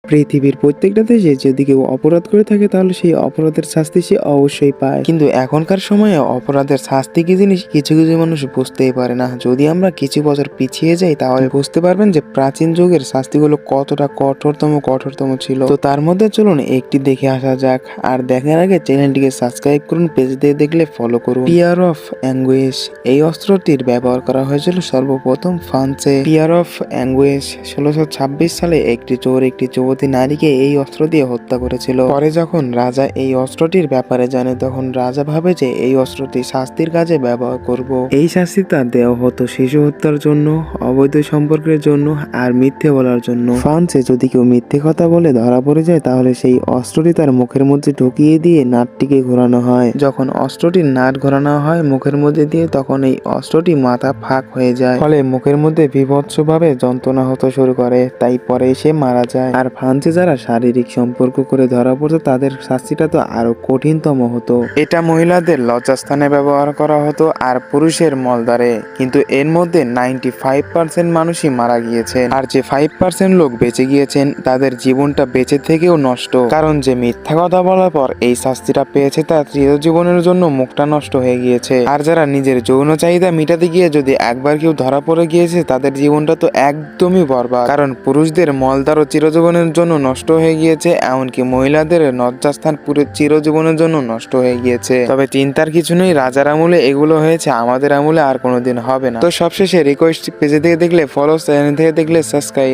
পৃথিবীর প্রত্যেকটা দেশে যদি কেউ অপরাধ করে থাকে তাহলে সেই অপরাধের শাস্তি সে অবশ্যই পায়, কিন্তু এখনকার সময়ে অপরাধের শাস্তি কি জিনিস কিছু কিছু মানুষ বুঝতেই পারে না। যদি আমরা কিছু বছর পিছিয়ে যাই তাহলে বুঝতে পারবেন যে প্রাচীন যুগের শাস্তিগুলো কতটা কঠোরতম ছিল। তো তার মধ্যে চলুন একটি দেখে আসা যাক। আর দেখার আগে চ্যানেলটিকে সাবস্ক্রাইব করুন, পেজ দিয়ে দেখলে ফলো করুন। পিয়ার অফ অ্যাঙ্গুইশ এই অস্ত্রটির ব্যবহার করা হয়েছিল সর্বপ্রথম ফ্রান্সে। পিয়ার অফ অ্যাঙ্গুইশ 1626 সালে একটি চোর একটি যুবতী নারীকে এই অস্ত্র দিয়ে হত্যা করেছিল। পরে যখন রাজা এই অস্ত্রটির ব্যাপারে জানে তখন রাজা ভাবে যে এই অস্ত্রটি শাস্তির কাজে ব্যবহার করব। এই শাস্তিটা দেওয়া হতো শিশু হত্যার জন্য, অবৈধ সম্পর্কের জন্য আর মিথ্যে বলার জন্য। ফ্রান্সে যদি কেউ মিথ্যে কথা বলে ধরা পড়ে যায় তাহলে সেই অস্ত্রটি তার মুখের মধ্যে ঢুকিয়ে দিয়ে নাটটিকে ঘোরানো হয়। যখন অস্ত্রটির নাট ঘোরানো হয় মুখের মধ্যে দিয়ে তখন এই অস্ত্রটি মাথা ফাঁক হয়ে যায়, ফলে মুখের মধ্যে বীভৎসভাবে যন্ত্রণা হতে শুরু করে, তাই পরে সে মারা যায়। আর ফ্রান্সে যারা শারীরিক সম্পর্ক করে ধরা পড়তো তাদের শাস্তিটা তো আরো কঠিনতম হতো। এটা মহিলাদের লজ্জাস্থানে ব্যবহার করা হতো আর পুরুষের মলদ্বারে, কিন্তু এর মধ্যে 95% মানুষই মারা গিয়েছেন, আর যে 5% লোক বেঁচে গিয়েছেন তাদের জীবনটা বেঁচে থেকেও নষ্ট, কারণ যে মিথ্যা কথা বলার পর এই শাস্তিটা পেয়েছে তার চিরজীবনের জন্য মুখটা নষ্ট হয়ে গিয়েছে। আর যারা নিজের যৌন চাহিদা মিটাতে গিয়ে যদি একবার কেউ ধরা পড়ে গিয়েছে তাদের জীবনটা তো একদমই বরবাদ, কারণ পুরুষদের মলদ্বারও চিরজীবনের জন্য নষ্ট হয়ে গিয়েছে, এমনকি মহিলাদের লজ্জাস্থান পুরো চিরজীবনের জন্য নষ্ট হয়ে গিয়েছে। তবে চিন্তার কিছু নেই, রাজার আমলে এগুলো হয়েছে, আমাদের আমলে আর কোনোদিন হবে না। তো সবশেষে রিকোয়েস্ট, পেজে থেকে দেখলে ফলো, চ্যানেল থেকে দেখলে সাবস্ক্রাইব।